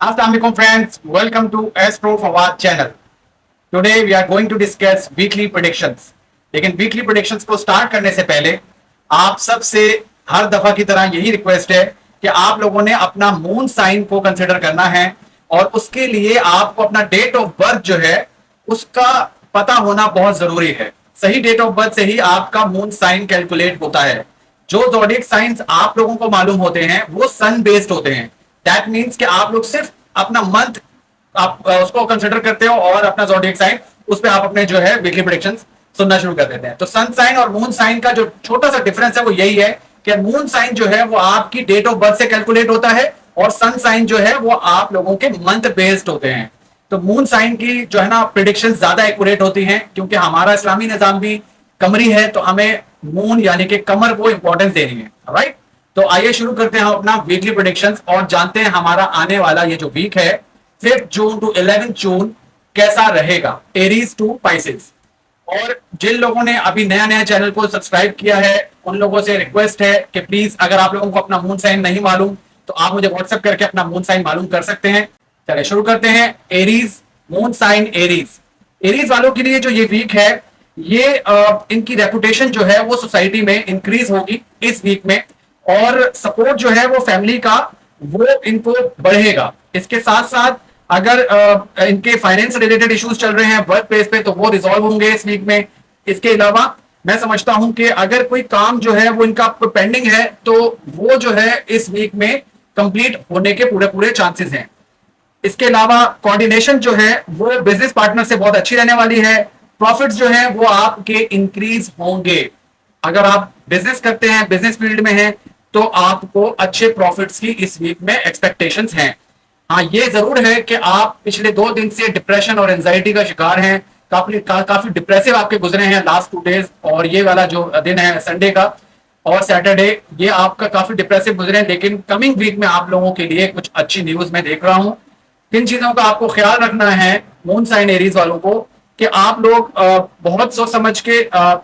Assalamualaikum friends, welcome to Astro Fawad channel. Today we are going to discuss weekly predictions. लेकिन weekly predictions को start करने से पहले आप सबसे हर दफा की तरह यही रिक्वेस्ट है कि आप लोगों ने अपना मून साइन को कंसिडर करना है और उसके लिए आपको अपना डेट ऑफ बर्थ जो है उसका पता होना बहुत जरूरी है। सही डेट ऑफ बर्थ से ही आपका मून साइन कैलकुलेट होता है। जो ज़ोडिएक साइंस आप लोगों को मालूम होते हैं वो सन बेस्ड होते हैं। दैट मीन्स कि आप लोग सिर्फ अपना मंथ आप उसको कंसिडर करते हो और अपना ज़ोडिएक साइन उस पर आप अपने जो है वीकली प्रेडिक्शंस सुनना शुरू कर देते हैं। तो सन साइन और मून साइन का जो छोटा सा डिफरेंस है वो यही है कि मून साइन जो है वो आपकी डेट ऑफ बर्थ से कैलकुलेट होता है और सन साइन जो है वो आप लोगों के मंथ बेस्ड होते हैं। तो मून साइन की जो है ना प्रिडिक्शन ज्यादा एक्यूरेट होती हैं क्योंकि हमारा इस्लामी निजाम भी कमरी है, तो हमें मून यानी कि कमर को इंपॉर्टेंस देनी है। राइट, तो आइए शुरू करते हैं अपना वीकली प्रेडिक्शंस और जानते हैं हमारा आने वाला ये जो वीक है 5 जून टू 11 जून कैसा रहेगा एरीज टू पाइसेस। और जिन लोगों ने अभी नया नया चैनल को सब्सक्राइब किया है उन लोगों से रिक्वेस्ट है कि प्लीज अगर आप लोगों को अपना मून साइन नहीं मालूम तो आप मुझे व्हाट्सएप करके अपना मून साइन मालूम कर सकते हैं। चलिए शुरू करते हैं। एरीज मून साइन एरीज वालों के लिए जो ये वीक है ये इनकी रेपुटेशन जो है वो सोसाइटी में इंक्रीज होगी इस वीक में और सपोर्ट जो है वो फैमिली का वो इनको बढ़ेगा। इसके साथ साथ अगर इनके फाइनेंस रिलेटेड इश्यूज चल रहे हैं वर्क प्लेस पे तो वो रिजॉल्व होंगे इस वीक में। इसके अलावा मैं समझता हूं कि अगर कोई काम जो है वो इनका पेंडिंग है तो वो जो है इस वीक में कंप्लीट होने के पूरे पूरे चांसेस हैं। इसके अलावा कोऑर्डिनेशन जो है वो बिजनेस पार्टनर से बहुत अच्छी रहने वाली है। प्रॉफिट्स जो है वो आपके इंक्रीज होंगे। अगर आप बिजनेस करते हैं, बिजनेस फील्ड में हैं, तो आपको अच्छे प्रॉफिट्स की इस वीक में एक्सपेक्टेशंस हैं। हाँ, ये जरूर है कि आप पिछले 2 दिन से डिप्रेशन और एंजाइटी का शिकार हैं। काफी डिप्रेसिव आपके गुजरे हैं लास्ट 2 डेज और ये वाला जो दिन है संडे का और सैटरडे ये आपका काफी डिप्रेसिव गुजरे हैं। लेकिन कमिंग वीक में आप लोगों के लिए कुछ अच्छी न्यूज मैं देख रहा हूं। किन चीजों का आपको ख्याल रखना है मून साइन एरीज वालों को कि आप लोग बहुत सोच समझ के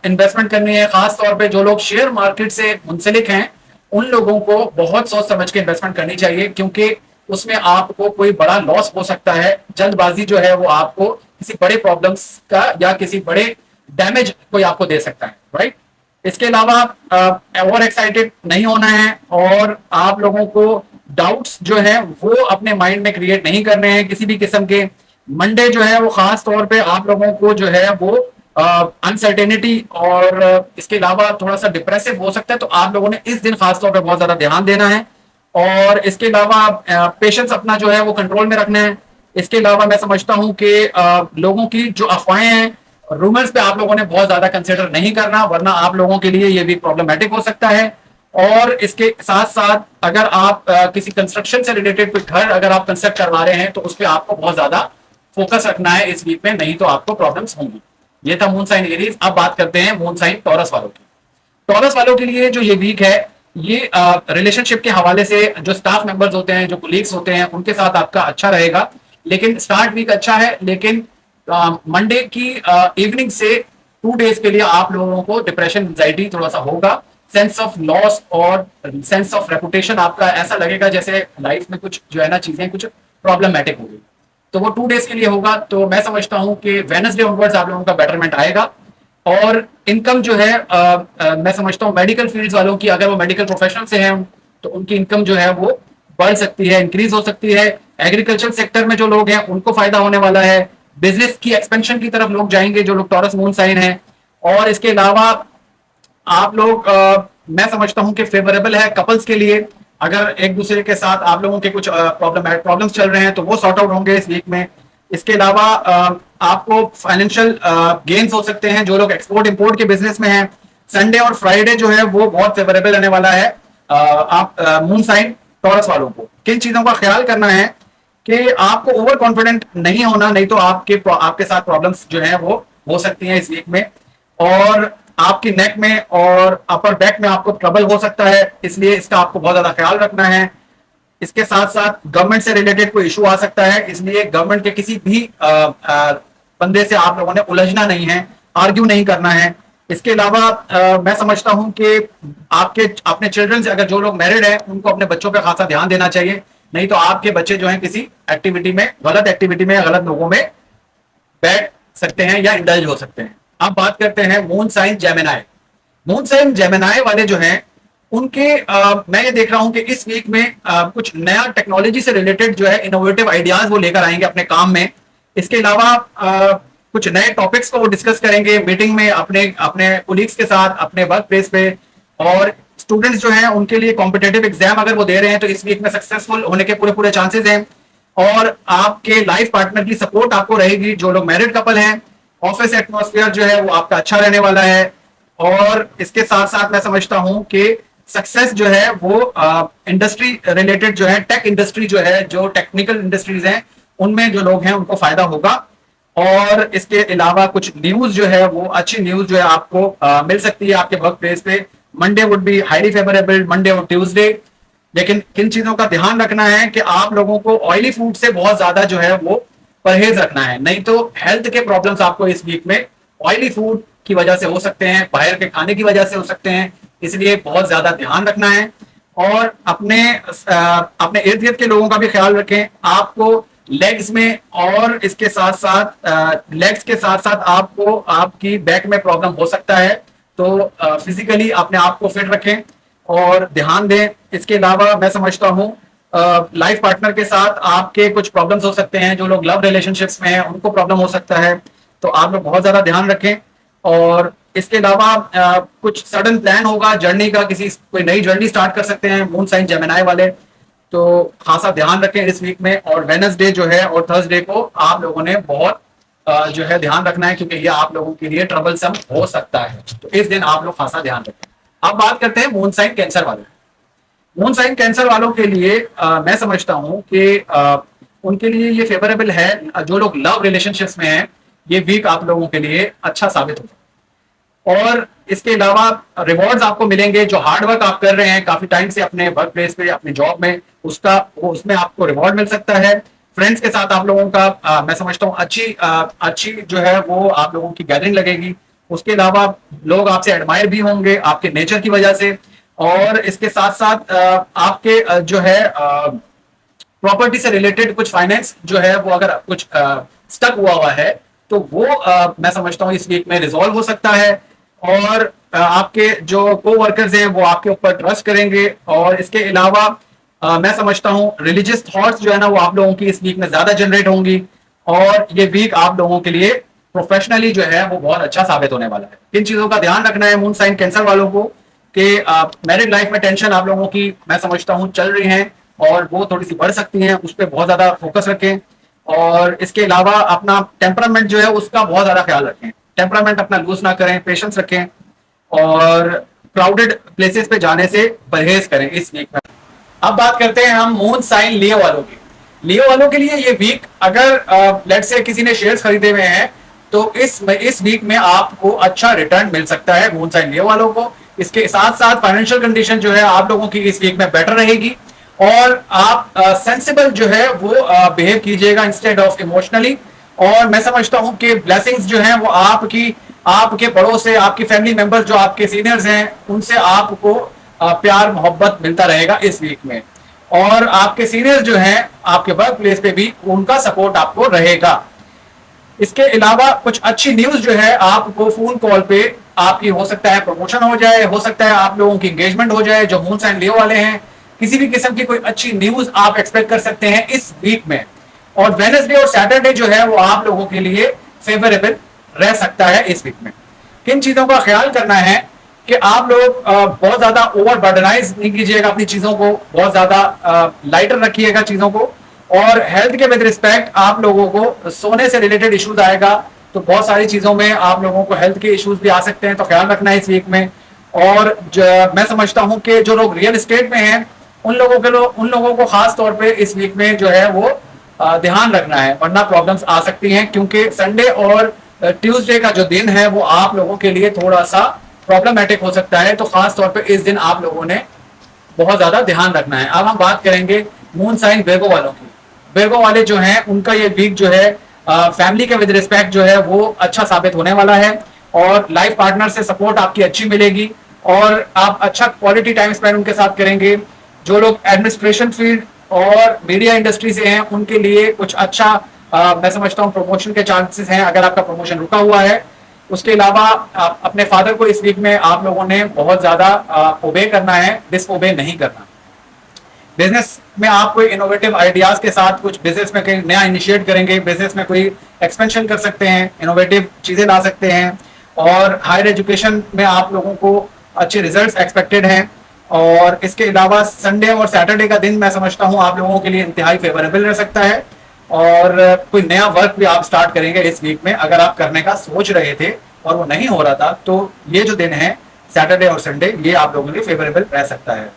इन्वेस्टमेंट करनी है। खास तौर पे जो लोग शेयर मार्केट से मुंसलिक हैं उन लोगों को बहुत सोच समझ के इन्वेस्टमेंट करनी चाहिए क्योंकि उसमें आपको कोई बड़ा लॉस हो सकता है। जल्दबाजी जो है वो आपको किसी बड़े प्रॉब्लम्स का या किसी बड़े डैमेज कोई आपको दे सकता है। राइट, इसके अलावा ओवर एक्साइटेड नहीं होना है और आप लोगों को डाउट्स जो है वो अपने माइंड में क्रिएट नहीं करने हैं किसी भी किस्म के। मंडे जो है वो खास तौर पे आप लोगों को जो है वो अनसर्टेनिटी और इसके अलावा थोड़ा सा डिप्रेसिव हो सकता है, तो आप लोगों ने इस दिन खास तौर पे बहुत ज्यादा ध्यान देना है और इसके अलावा पेशेंस अपना जो है वो कंट्रोल में रखना है। इसके अलावा मैं समझता हूं कि लोगों की जो अफवाहें हैं, रूमर्स पे आप लोगों ने बहुत ज्यादा कंसिडर नहीं करना वरना आप लोगों के लिए ये भी प्रॉब्लमेटिक हो सकता है। और इसके साथ साथ अगर आप किसी कंस्ट्रक्शन से रिलेटेड कोई घर अगर आप कंस्ट्रक्ट करवा रहे हैं तो उस पर आपको बहुत ज्यादा फोकस रखना है इस वीक में, नहीं तो आपको प्रॉब्लम्स होंगी। ये था मून साइन एरीज। अब बात करते हैं मून साइन टॉरस वालों की। टॉरस वालों के लिए जो ये वीक है ये रिलेशनशिप के हवाले से जो स्टाफ मेंबर्स होते हैं, जो कोलीग्स होते हैं, उनके साथ आपका अच्छा रहेगा। लेकिन स्टार्ट वीक अच्छा है लेकिन मंडे की इवनिंग से 2 डेज के लिए आप लोगों को डिप्रेशन एंजाइटी थोड़ा सा होगा। सेंस ऑफ लॉस और सेंस ऑफ रेपुटेशन आपका ऐसा लगेगा जैसे लाइफ में कुछ जो है ना चीजें कुछ प्रॉब्लमैटिक होगी, तो वो 2 डेज के लिए होगा। तो मैं समझता हूं कि वेडनेसडे ऑनवर्ड्स आप लोगों का बेटरमेंट आएगा। और इनकम जो है मैं समझता हूं मेडिकल फील्ड्स वालों की, अगर वो मेडिकल प्रोफेशनल से हैं तो उनकी इनकम जो है वो बढ़ सकती है, इंक्रीज हो सकती है। एग्रीकल्चर सेक्टर में जो लोग हैं उनको फायदा होने वाला है। बिजनेस की एक्सपेंशन की तरफ लोग जाएंगे जो लोग टॉरस मून साइन है। और इसके अलावा आप लोग मैं समझता हूं कि फेवरेबल है कपल्स के लिए। अगर एक दूसरे के साथ आप लोगों के कुछ प्रॉब्लम्स चल रहे हैं तो वो सॉर्ट आउट होंगे इस वीक में। इसके अलावा आपको फाइनेंशियल गेन्स हो सकते हैं जो लोग एक्सपोर्ट इंपोर्ट के बिजनेस में हैं। संडे और फ्राइडे जो है वो बहुत फेवरेबल रहने वाला है आप मून साइन टॉरस वालों को। किन चीजों का ख्याल करना है कि आपको ओवर कॉन्फिडेंट नहीं होना, नहीं तो आपके साथ प्रॉब्लम्स जो है वो हो सकती हैं इस वीक में। और आपकी नेक में और अपर बैक में आपको ट्रबल हो सकता है, इसलिए इसका आपको बहुत ज्यादा ख्याल रखना है। इसके साथ साथ गवर्नमेंट से रिलेटेड कोई इशू आ सकता है, इसलिए गवर्नमेंट के किसी भी बंदे से आप लोगों ने उलझना नहीं है, आर्ग्यू नहीं करना है। इसके अलावा मैं समझता हूं कि अपने चिल्ड्रन से, अगर जो लोग मैरिड हैं उनको अपने बच्चों पर खासा ध्यान देना चाहिए नहीं तो आपके बच्चे जो है किसी एक्टिविटी में, गलत एक्टिविटी में, गलत लोगों में बैठ सकते हैं या इंडल्ज हो सकते हैं। अब बात करते हैं moon sign Gemini. Moon sign Gemini वाले जो हैं उनके मैं ये देख रहा हूं कि इस वीक में कुछ नया टेक्नोलॉजी से रिलेटेड जो है इनोवेटिव आइडियाज वो लेकर आएंगे अपने काम में। इसके अलावा कुछ नए टॉपिक्स को वो डिस्कस करेंगे मीटिंग में अपने अपने कोलीग्स के साथ, अपने वर्क प्लेस पे। और स्टूडेंट्स जो हैं उनके लिए कॉम्पिटेटिव एग्जाम अगर वो दे रहे हैं तो इस वीक में सक्सेसफुल होने के पूरे पूरे चांसेस हैं। और आपके लाइफ पार्टनर की सपोर्ट आपको रहेगी। जो लोग मैरिड कपल हैं, ऑफिस एटमॉस्फेयर जो है वो आपका अच्छा रहने वाला है। और इसके साथ साथ मैं समझता हूं कि सक्सेस जो है वो इंडस्ट्री रिलेटेड जो है, टेक इंडस्ट्री जो है, जो टेक्निकल इंडस्ट्रीज हैं उनमें जो लोग हैं उनको फायदा होगा। और इसके अलावा कुछ न्यूज जो है वो अच्छी न्यूज जो है आपको मिल सकती है आपके वर्क प्लेस पे। Monday would be highly favourable, Monday और ट्यूसडे। लेकिन किन चीजों का ध्यान रखना है कि आप लोगों को ऑयली फूड से बहुत ज्यादा जो है वो परहेज रखना है, नहीं तो हेल्थ के प्रॉब्लम्स आपको इस वीक में ऑयली फूड की वजह से हो सकते हैं, बाहर के खाने की वजह से हो सकते हैं। इसलिए बहुत ज्यादा ध्यान रखना है और अपने इर्द गिर्द के लोगों का भी ख्याल रखें। आपको लेग्स में और इसके साथ साथ लेग्स के साथ साथ आपको आपकी बैक में प्रॉब्लम हो सकता है, तो फिजिकली अपने आप को फिट रखें और ध्यान दें। इसके अलावा मैं समझता हूं लाइफ पार्टनर के साथ आपके कुछ प्रॉब्लम्स हो सकते हैं। जो लोग लव रिलेशनशिप्स में हैं उनको प्रॉब्लम हो सकता है, तो आप लोग बहुत ज्यादा ध्यान रखें। और इसके अलावा कुछ सडन प्लान होगा जर्नी का, कोई नई जर्नी स्टार्ट कर सकते हैं मून साइन जेमिनाई वाले, तो खासा ध्यान रखें इस वीक में। और वेडनेसडे जो है और थर्सडे को आप लोगों ने बहुत जो है ध्यान रखना है, क्योंकि ये आप लोगों के लिए ट्रबलसम हो सकता है, तो इस दिन आप लोग खासा ध्यान रखें। अब बात करते हैं मून साइन कैंसर वाले। मून साइन कैंसर वालों के लिए मैं समझता हूं कि उनके लिए ये फेवरेबल है। जो लोग लव रिलेशनशिप्स में हैं ये वीक आप लोगों के लिए अच्छा साबित होगा। और इसके अलावा रिवॉर्ड्स आपको मिलेंगे। जो हार्ड वर्क आप कर रहे हैं काफी टाइम से अपने वर्क प्लेस पे, अपने जॉब में, उसमें आपको रिवॉर्ड मिल सकता है। फ्रेंड्स के साथ आप लोगों का मैं समझता हूँ अच्छी जो है वो आप लोगों की गैदरिंग लगेगी। उसके अलावा लोग आपसे एडमायर भी होंगे आपके नेचर की वजह से। और इसके साथ साथ आपके जो है प्रॉपर्टी से रिलेटेड कुछ फाइनेंस जो है वो अगर कुछ स्टक हुआ है तो वो मैं समझता हूँ इस वीक में रिजॉल्व हो सकता है। और आपके जो कोवर्कर्स हैं वो आपके ऊपर ट्रस्ट करेंगे। और इसके अलावा मैं समझता हूँ रिलीजियस थॉट्स जो है ना वो आप लोगों की इस वीक में ज्यादा जनरेट होंगी। और ये वीक आप लोगों के लिए प्रोफेशनली जो है वो बहुत अच्छा साबित होने वाला है। किन चीजों का ध्यान रखना है मून साइन कैंसर वालों को कि मैरिड लाइफ में टेंशन आप लोगों की मैं समझता हूँ चल रही है और वो थोड़ी सी बढ़ सकती हैं, उस पर बहुत ज्यादा फोकस रखें। और इसके अलावा अपना टेम्परामेंट जो है उसका बहुत ज्यादा ख्याल रखें। टेम्परामेंट अपना लूज ना करें, पेशेंस रखें और क्राउडेड प्लेसेस पे जाने से परहेज करें इस वीक में। अब बात करते हैं हम मून साइन लियो वालों की। लियो वालों के लिए ये वीक अगर लेट्स से किसी ने शेयर्स खरीदे हुए हैं तो इस वीक में आपको अच्छा रिटर्न मिल सकता है मून साइन लियो वालों को। इसके साथ साथ फाइनेंशियल कंडीशन जो है आप लोगों की इस वीक में बेटर रहेगी और आप सेंसिबल जो है वो बिहेव कीजिएगा इंस्टेड ऑफ इमोशनली। और मैं समझता हूं कि ब्लेसिंग्स जो हैं वो आपके बड़ों से, आपकी फैमिली मेंबर्स जो आपके सीनियर्स हैं उनसे आपको प्यार मोहब्बत मिलता रहेगा इस वीक में। और आपके सीनियर्स जो हैं आपके वर्क प्लेस पे भी उनका सपोर्ट आपको रहेगा। इसके अलावा कुछ अच्छी न्यूज जो है आपको फोन कॉल पे आपकी हो सकता है प्रमोशन हो जाए, हो सकता है आप लोगों की एंगेजमेंट हो जाए। जो मून साइन लियो वाले हैं किसी भी किस्म की कोई अच्छी न्यूज आप एक्सपेक्ट कर सकते हैं इस वीक में। और वेडनेसडे और सैटरडे जो है वो आप लोगों के लिए फेवरेबल रह सकता है इस वीक में। किन चीजों का ख्याल करना है कि आप लोग बहुत ज्यादा ओवर बर्डनाइज नहीं कीजिएगा अपनी चीजों को, बहुत ज्यादा लाइटर रखिएगा चीजों को। और हेल्थ के विद रिस्पेक्ट आप लोगों को सोने से रिलेटेड इश्यूज आएगा, तो बहुत सारी चीजों में आप लोगों को हेल्थ के इश्यूज भी आ सकते हैं, तो ख्याल रखना है इस वीक में। और मैं समझता हूं कि जो लोग रियल एस्टेट में हैं उन लोगों को खास तौर पे इस वीक में जो है वो ध्यान रखना है, वरना प्रॉब्लम्स आ सकती हैं। क्योंकि संडे और ट्यूसडे का जो दिन है वो आप लोगों के लिए थोड़ा सा प्रॉब्लमेटिक हो सकता है, तो खास तौर पे इस दिन आप लोगों ने बहुत ज्यादा ध्यान रखना है। अब हम बात करेंगे मून साइन वर्गो वालों की। वर्गो वाले जो हैं उनका ये वीक जो है फैमिली के विद रिस्पेक्ट जो है वो अच्छा साबित होने वाला है और लाइफ पार्टनर से सपोर्ट आपकी अच्छी मिलेगी और आप अच्छा क्वालिटी टाइम स्पेंड उनके साथ करेंगे। जो लोग एडमिनिस्ट्रेशन फील्ड और मीडिया इंडस्ट्री से हैं उनके लिए कुछ अच्छा मैं समझता हूँ प्रमोशन के चांसेस हैं अगर आपका प्रमोशन रुका हुआ है। उसके अलावा अपने फादर को इस वीक में आप लोगों ने बहुत ज्यादा ओबे करना है, डिस ओबे नहीं करना। बिजनेस में आप कोई इनोवेटिव आइडियाज के साथ कुछ बिजनेस में कहीं नया इनिशिएट करेंगे, बिजनेस में कोई एक्सपेंशन कर सकते हैं, इनोवेटिव चीजें ला सकते हैं। और हायर एजुकेशन में आप लोगों को अच्छे रिजल्ट्स एक्सपेक्टेड हैं। और इसके अलावा संडे और सैटरडे का दिन मैं समझता हूं आप लोगों के लिए इंतहाई फेवरेबल रह सकता है। और कोई नया वर्क भी आप स्टार्ट करेंगे इस वीक में, अगर आप करने का सोच रहे थे और वो नहीं हो रहा था, तो ये जो दिन है सैटरडे और संडे, ये आप लोगों के लिए फेवरेबल रह सकता है।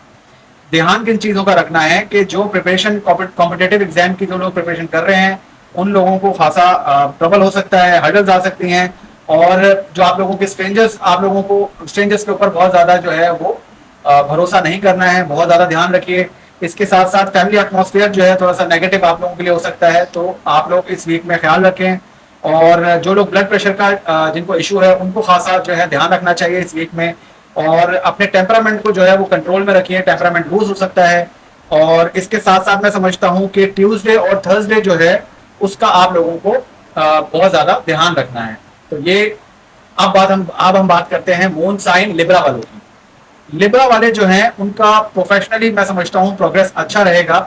ध्यान किन चीजों का रखना है कि जो प्रिपरेशन कॉम्पिटेटिव एग्जाम की जो लोग प्रिपरेशन कर रहे हैं उन लोगों को खासा ट्रबल हो सकता है, हर्डल्स आ सकती हैं। और जो आप लोगों के स्ट्रेंजर्स के ऊपर बहुत ज्यादा जो है वो भरोसा नहीं करना है, बहुत ज्यादा ध्यान रखिए। इसके साथ साथ फैमिली एटमॉस्फेयर जो है थोड़ा सा नेगेटिव आप लोगों के लिए हो सकता है, तो आप लोग इस वीक में ख्याल रखें। और जो लोग ब्लड प्रेशर का जिनको इशू है उनको खासा जो है ध्यान रखना चाहिए इस वीक में। और अपने टेम्परामेंट को जो है वो कंट्रोल में रखिए, टेम्परामेंट लूज हो सकता है। और इसके साथ साथ मैं समझता हूँ कि ट्यूसडे और थर्सडे जो है उसका आप लोगों को बहुत ज्यादा ध्यान रखना है। तो ये अब हम बात करते हैं मून साइन लिब्रा वालों की। लिब्रा वाले जो हैं उनका प्रोफेशनली मैं समझता हूँ प्रोग्रेस अच्छा रहेगा,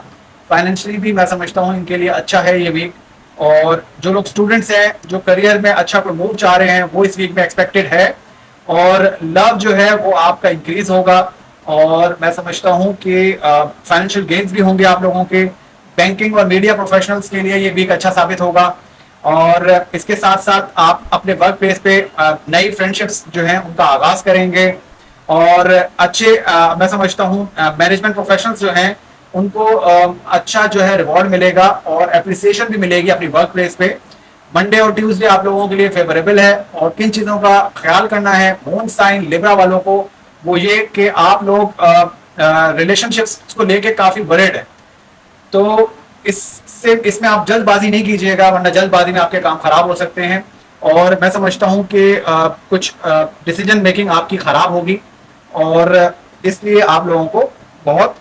फाइनेंशियली भी मैं समझता हूँ इनके लिए अच्छा है ये वीक। और जो लोग स्टूडेंट्स हैं जो करियर में अच्छा कोई मूव चाह रहे हैं वो इस वीक में एक्सपेक्टेड है। और लव जो है वो आपका इंक्रीज होगा। और मैं समझता हूँ कि फाइनेंशियल गेन्स भी होंगे आप लोगों के। बैंकिंग और मीडिया प्रोफेशनल्स के लिए ये वीक अच्छा साबित होगा। और इसके साथ साथ आप अपने वर्क प्लेस पे नई फ्रेंडशिप्स जो हैं उनका आगाज करेंगे। और अच्छे मैं समझता हूँ मैनेजमेंट प्रोफेशनल्स जो हैं उनको अच्छा जो है रिवॉर्ड मिलेगा और एप्रिसिएशन भी मिलेगी अपनी वर्क प्लेस पे। मंडे और ट्यूसडे आप लोगों के लिए फेवरेबल है। और किन चीजों का ख्याल करना है मून साइन लिब्रा वालों को, वो ये कि आप लोग रिलेशनशिप्स को लेके काफी वरीड है, तो इसमें आप जल्दबाजी नहीं कीजिएगा, वरना जल्दबाजी में आपके काम खराब हो सकते हैं। और मैं समझता हूं कि कुछ डिसीजन मेकिंग आपकी खराब होगी, और इसलिए आप लोगों को बहुत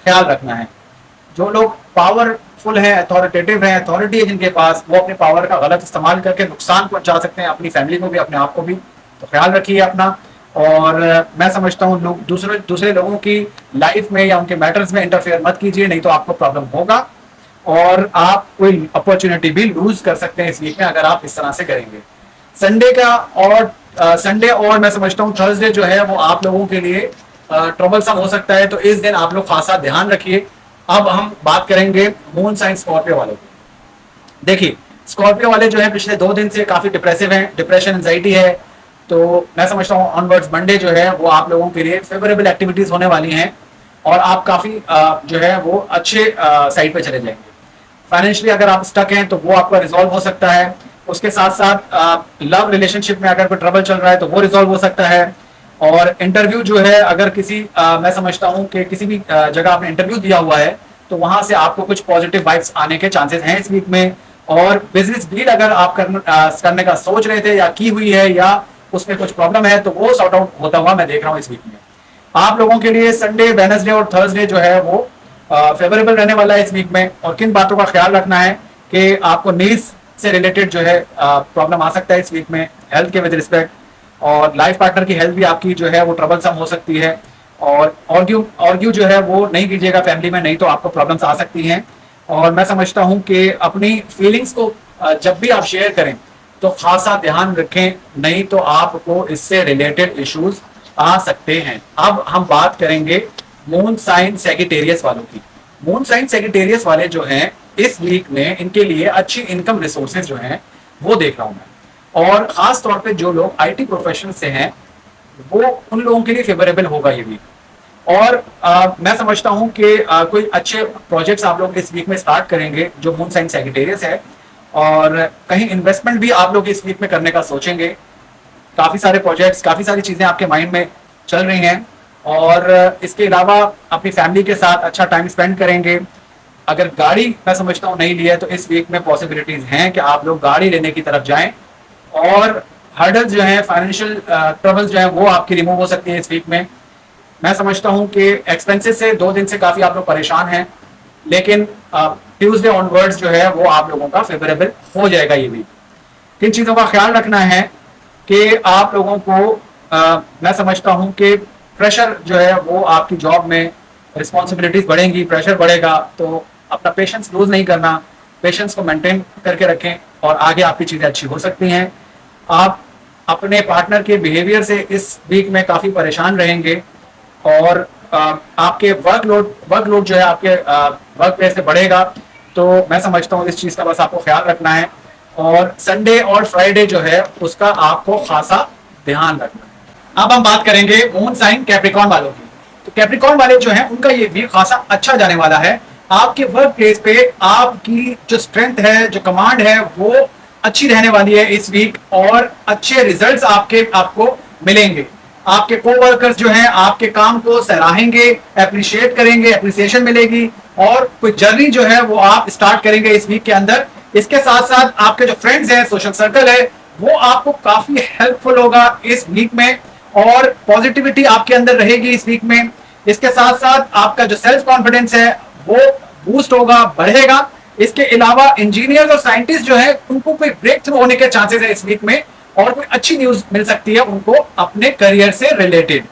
ख्याल रखना है। जो लोग पावरफुल हैं, अथॉरिटेटिव हैं, अथॉरिटी है जिनके पास, वो अपने पावर का गलत इस्तेमाल करके नुकसान पहुंचा सकते हैं अपनी फैमिली को भी, अपने आप को भी। तो ख्याल रखिए अपना। और मैं समझता हूँ लोग दूसरे लोगों की लाइफ में या उनके मैटर्स में इंटरफेयर मत कीजिए, नहीं तो आपको प्रॉब्लम होगा और आप कोई अपॉर्चुनिटी भी लूज कर सकते हैं इस वीक में अगर आप इस तरह से करेंगे। संडे और मैं समझता हूँ थर्सडे जो है वो आप लोगों के लिए ट्रबल सम हो सकता है, तो इस दिन आप लोग खासा ध्यान रखिए। अब हम बात करेंगे मून साइन स्कॉर्पियो वालों की। देखिए स्कॉर्पियो वाले जो है पिछले 2 दिन से काफी डिप्रेसिव हैं, डिप्रेशन एंजाइटी है। तो मैं समझता हूँ ऑनवर्ड्स मंडे जो है वो आप लोगों के लिए फेवरेबल एक्टिविटीज होने वाली हैं और आप काफी जो है वो अच्छे साइड पे चले जाएंगे। फाइनेंशियली अगर आप स्टक हैं तो वो आपका रिजॉल्व हो सकता है। उसके साथ साथ लव रिलेशनशिप में अगर कोई ट्रबल चल रहा है तो वो रिजॉल्व हो सकता है। और इंटरव्यू जो है अगर किसी मैं समझता हूँ कि किसी भी जगह आपने इंटरव्यू दिया हुआ है तो वहां से आपको कुछ पॉजिटिव वाइब्स आने के चांसेस हैं इस वीक में। और बिजनेस डील अगर आप करने का सोच रहे थे या की हुई है या उसमें कुछ प्रॉब्लम है तो वो सॉर्ट आउट होता हुआ मैं देख रहा हूँ इस वीक में। आप लोगों के लिए संडे, वेडनेसडे और थर्सडे जो है वो फेवरेबल रहने वाला है इस वीक में। और किन बातों का ख्याल रखना है कि आपको नीज से रिलेटेड जो है प्रॉब्लम आ सकता है इस वीक में, हेल्थ के विद रिस्पेक्ट। और लाइफ पार्टनर की हेल्थ भी आपकी जो है वो ट्रबलसम हो सकती है। और ऑर्ग्यू जो है वो नहीं कीजिएगा फैमिली में, नहीं तो आपको प्रॉब्लम्स आ सकती हैं। और मैं समझता हूं कि अपनी फीलिंग्स को जब भी आप शेयर करें तो खासा ध्यान रखें, नहीं तो आपको इससे रिलेटेड इश्यूज आ सकते हैं। अब हम बात करेंगे मून साइन सेजिटेरियस वालों की। मून साइन सेजिटेरियस वाले जो हैं इस वीक में इनके लिए अच्छी इनकम रिसोर्सेज जो हैं वो देख रहा हूं मैं। और खास तौर पे जो लोग आईटी प्रोफेशन से हैं वो उन लोगों के लिए फेवरेबल होगा ये वीक। और मैं समझता हूं कि कोई अच्छे प्रोजेक्ट्स आप लोग इस वीक में स्टार्ट करेंगे जो मून साइन सेजिटेरियस है। और कहीं इन्वेस्टमेंट भी आप लोग इस वीक में करने का सोचेंगे। काफी सारे प्रोजेक्ट्स, काफी सारी चीजें आपके माइंड में चल रही हैं। और इसके अलावा अपनी फैमिली के साथ अच्छा टाइम स्पेंड करेंगे। अगर गाड़ी मैं समझता हूँ नहीं ली है तो इस वीक में पॉसिबिलिटीज हैं कि आप लोग गाड़ी लेने की तरफ जाएं। और हर्डल्स जो है, फाइनेंशियल ट्रबल्स जो है वो आपकी रिमूव हो सकती है इस वीक में। मैं समझता हूँ कि एक्सपेंसेस से 2 दिन से काफी आप लोग परेशान हैं लेकिन ट्यूसडे ऑनवर्ड्स जो है वो आप लोगों का फेवरेबल हो जाएगा ये वीक। किन चीज़ों का ख्याल रखना है कि आप लोगों को मैं समझता हूं कि प्रेशर जो है वो आपकी जॉब में रिस्पॉन्सिबिलिटीज बढ़ेंगी, प्रेशर बढ़ेगा, तो अपना पेशेंस लूज नहीं करना, पेशेंस को मेंटेन करके रखें और आगे आपकी चीज़ें अच्छी हो सकती हैं। आप अपने पार्टनर के बिहेवियर से इस वीक में काफ़ी परेशान रहेंगे और आपके वर्कलोड जो है आपके वर्क प्लेस पे बढ़ेगा, तो मैं समझता हूँ इस चीज़ का बस आपको ख्याल रखना है। और संडे और फ्राइडे जो है उसका आपको खासा ध्यान रखना है। अब हम बात करेंगे मून साइन कैप्रिकॉर्न वालों की। तो कैप्रिकॉर्न वाले जो हैं उनका ये वीक खासा अच्छा जाने वाला है। आपके वर्क प्लेस पे आपकी जो स्ट्रेंथ है, जो कमांड है, वो अच्छी रहने वाली है इस वीक और अच्छे रिजल्ट्स आपको मिलेंगे। आपके कोवर्कर्स जो हैं आपके काम को सराहेंगे, अप्रिशिएट करेंगे, अप्रिसिएशन मिलेगी और कोई जर्नी जो है वो आप स्टार्ट करेंगे इस वीक के अंदर। इसके साथ साथ आपके जो फ्रेंड्स हैं, सोशल सर्कल है, वो आपको काफी हेल्पफुल होगा इस वीक में और पॉजिटिविटी आपके अंदर रहेगी इस वीक में। इसके साथ साथ आपका जो सेल्फ कॉन्फिडेंस है वो बूस्ट होगा, बढ़ेगा। इसके अलावा इंजीनियर्स और साइंटिस्ट जो है उनको कोई ब्रेक थ्रू होने के चांसेस है इस वीक में और कोई अच्छी न्यूज मिल सकती है उनको अपने करियर से रिलेटेड।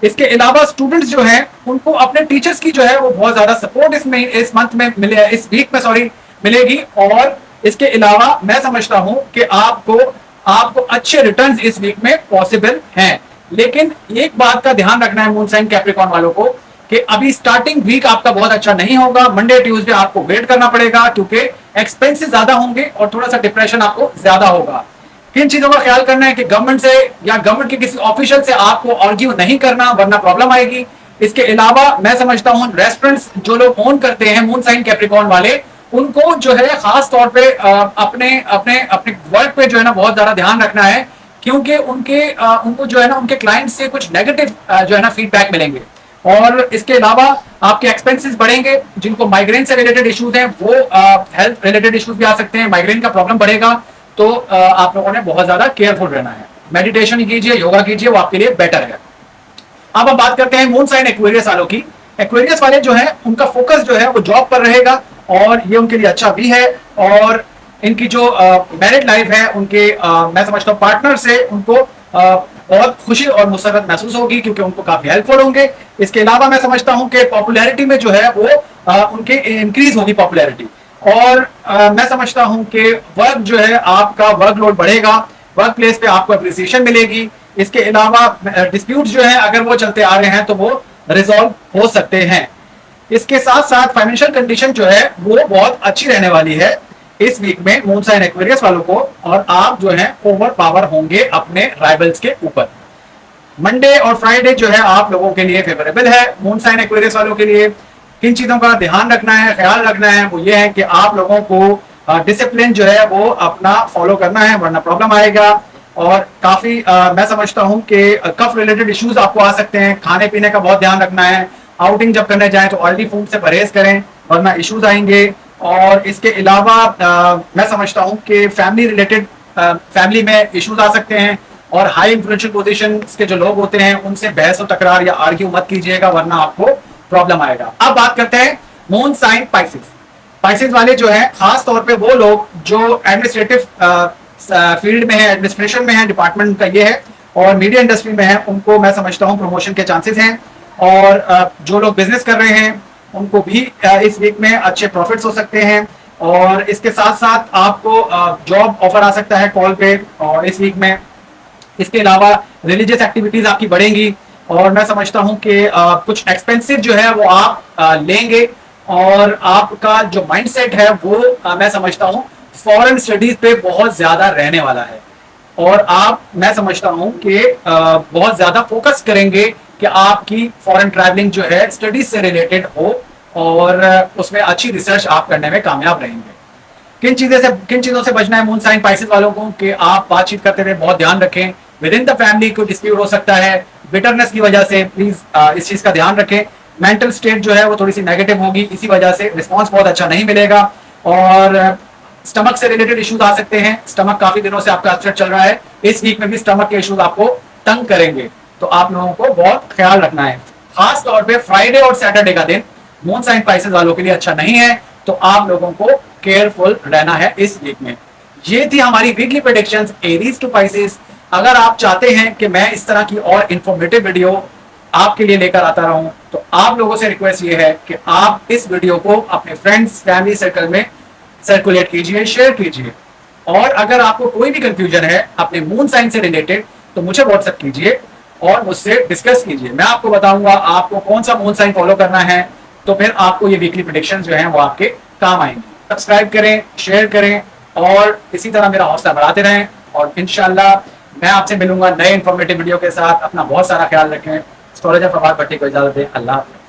इसके अलावा स्टूडेंट्स जो हैं उनको अपने टीचर्स की जो है वो बहुत ज्यादा सपोर्ट इस मंथ में मिले, इस वीक में मिलेगी। और इसके अलावा मैं समझता हूं कि आपको अच्छे रिटर्न्स इस वीक में पॉसिबल हैं। लेकिन एक बात का ध्यान रखना है मून साइन कैप्रिकॉर्न वालों को कि अभी स्टार्टिंग वीक आपका बहुत अच्छा नहीं होगा। मंडे ट्यूसडे आपको वेट करना पड़ेगा क्योंकि एक्सपेंसेस ज्यादा होंगे और थोड़ा सा डिप्रेशन आपको ज्यादा होगा। किन चीजों का ख्याल करना है कि गवर्नमेंट से या गवर्नमेंट के किसी ऑफिशियल से आपको आर्ग्यू नहीं करना वरना प्रॉब्लम आएगी। इसके अलावा मैं समझता हूं रेस्टोरेंट्स जो लोग ओन करते हैं मून साइन कैप्रिकॉर्न वाले, उनको जो है खास तौर पे अपने अपने अपने वर्क पे जो है ना बहुत ज्यादा ध्यान रखना है क्योंकि उनको जो है ना उनके क्लाइंट से कुछ नेगेटिव जो है ना फीडबैक मिलेंगे। और इसके अलावा आपके एक्सपेंसेस बढ़ेंगे। जिनको माइग्रेन से रिलेटेड इश्यूज हैं वो हेल्थ रिलेटेड इश्यूज भी आ सकते हैं। माइग्रेन का प्रॉब्लम बढ़ेगा तो आप लोगों ने बहुत ज्यादा केयरफुल रहना है। मेडिटेशन कीजिए, योगा कीजिए, वो आपके लिए बेटर है। अब हम बात करते हैं मून साइन एक्वेरियस वालों की। एक्वेरियस वाले जो है उनका फोकस जो है वो जॉब पर रहेगा और ये उनके लिए अच्छा भी है। और इनकी जो मैरिड लाइफ है उनके मैं समझता हूँ पार्टनर से उनको बहुत खुशी और मुसरत महसूस होगी क्योंकि उनको काफी हेल्पफुल होंगे। इसके अलावा मैं समझता हूं कि पॉपुलैरिटी में जो है वो उनके इंक्रीज होगी पॉपुलैरिटी। और मैं समझता हूं कि वर्क जो है आपका वर्कलोड बढ़ेगा, वर्क प्लेस पे आपको अप्रिसिएशन मिलेगी। इसके अलावा डिस्प्यूट जो है अगर वो चलते आ रहे हैं तो वो रिजॉल्व हो सकते हैं। इसके साथ साथ फाइनेंशियल कंडीशन जो है वो बहुत अच्छी रहने वाली है इस वीक में मून साइन एक्वेरियस वालों को और आप जो है ओवर पावर होंगे अपने राइवल्स के ऊपर। मंडे और फ्राइडे जो है आप लोगों के लिए फेवरेबल है मून साइन एक्वेरियस वालों के लिए। किन चीजों का ध्यान रखना है, ख्याल रखना है, वो ये है कि आप लोगों को डिसिप्लिन जो है वो अपना फॉलो करना है वरना प्रॉब्लम आएगा। और काफी मैं समझता हूं कि कफ रिलेटेड इश्यूज आपको आ सकते हैं। खाने पीने का बहुत ध्यान रखना है। आउटिंग जब करने जाए तो ऑयली फूड से परहेज करें वरना इश्यूज आएंगे। और इसके अलावा मैं समझता हूं कि फैमिली रिलेटेड फैमिली में इश्यूज आ सकते हैं और हाई इन्फ्लुएंशियल पोजीशन के जो लोग होते हैं उनसे बहस और तकरार या आर्ग्यू मत कीजिएगा वरना आपको प्रॉब्लम आएगा। अब बात करते हैं मून साइन पाइसेस। पाइसेस वाले जो है खास तौर पे वो लोग जो एडमिनिस्ट्रेटिव फील्ड में है, एडमिनिस्ट्रेशन में है, डिपार्टमेंट का ये है और मीडिया इंडस्ट्री में है, उनको मैं समझता हूँ प्रमोशन के चांसेस हैं। और जो लोग बिजनेस कर रहे हैं उनको भी इस वीक में अच्छे प्रॉफिट्स हो सकते हैं। और इसके साथ साथ आपको जॉब ऑफर आ सकता है कॉल पे और इस वीक में। इसके अलावा रिलीजियस एक्टिविटीज आपकी बढ़ेंगी और मैं समझता हूं कि कुछ एक्सपेंसिव जो है वो आप लेंगे और आपका जो माइंडसेट है वो मैं समझता हूं फॉरेन स्टडीज पे बहुत ज्यादा रहने वाला है। और आप मैं समझता हूं कि बहुत ज्यादा फोकस करेंगे कि आपकी फॉरेन ट्रैवलिंग जो है स्टडीज से रिलेटेड हो और उसमें अच्छी रिसर्च आप करने में कामयाब रहेंगे। किन चीजों से बचना है मून साइन पाइसेस वालों को कि आप बातचीत करते हुए बहुत ध्यान रखें। विद इन द फैमिली कोई डिस्प्यूट हो सकता है बिटरनेस की वजह से, प्लीज इस चीज का ध्यान रखें। मेंटल स्टेट जो है वो थोड़ी सी नेगेटिव होगी, इसी वजह से रिस्पॉन्स बहुत अच्छा नहीं मिलेगा। और स्टमक से रिलेटेड इश्यूज आ सकते हैं। स्टमक काफी दिनों से आपका अपसेट चल रहा है, इस वीक में भी स्टमक के इश्यूज आपको तंग करेंगे, तो आप लोगों को बहुत ख्याल रखना है। खास तौर पे फ्राइडे और सैटरडे का दिन मून साइन स्पाइसेस वालों के लिए अच्छा नहीं है, तो आप लोगों को केयरफुल रहना है इस वीक में। ये थी हमारी weekly predictions Aries to Pisces. अगर आप चाहते हैं कि मैं इस तरह की और इंफॉर्मेटिव वीडियो आपके लिए लेकर आता रहूं, तो आप लोगों से रिक्वेस्ट ये है कि आप इस वीडियो को अपने फ्रेंड्स फैमिली सर्कल में सर्कुलेट कीजिए, शेयर कीजिए। और अगर आपको कोई भी कंफ्यूजन है अपने मून साइन से रिलेटेड, तो मुझे व्हाट्सएप कीजिए और मुझसे डिस्कस कीजिए। मैं आपको बताऊंगा आपको कौन सा मून साइन फॉलो करना है, तो फिर आपको ये वीकली प्रेडिक्शंस जो हैं वो आपके काम आएंगे। सब्सक्राइब करें, शेयर करें और इसी तरह मेरा हौसला बढ़ाते रहें। और इंशाल्लाह मैं आपसे मिलूंगा नए इंफॉर्मेटिव वीडियो के साथ। अपना बहुत सारा ख्याल रखें। एस्ट्रोलॉजर फवाद भट्टी को इजाजत दें। अल्लाह हाफ़िज़।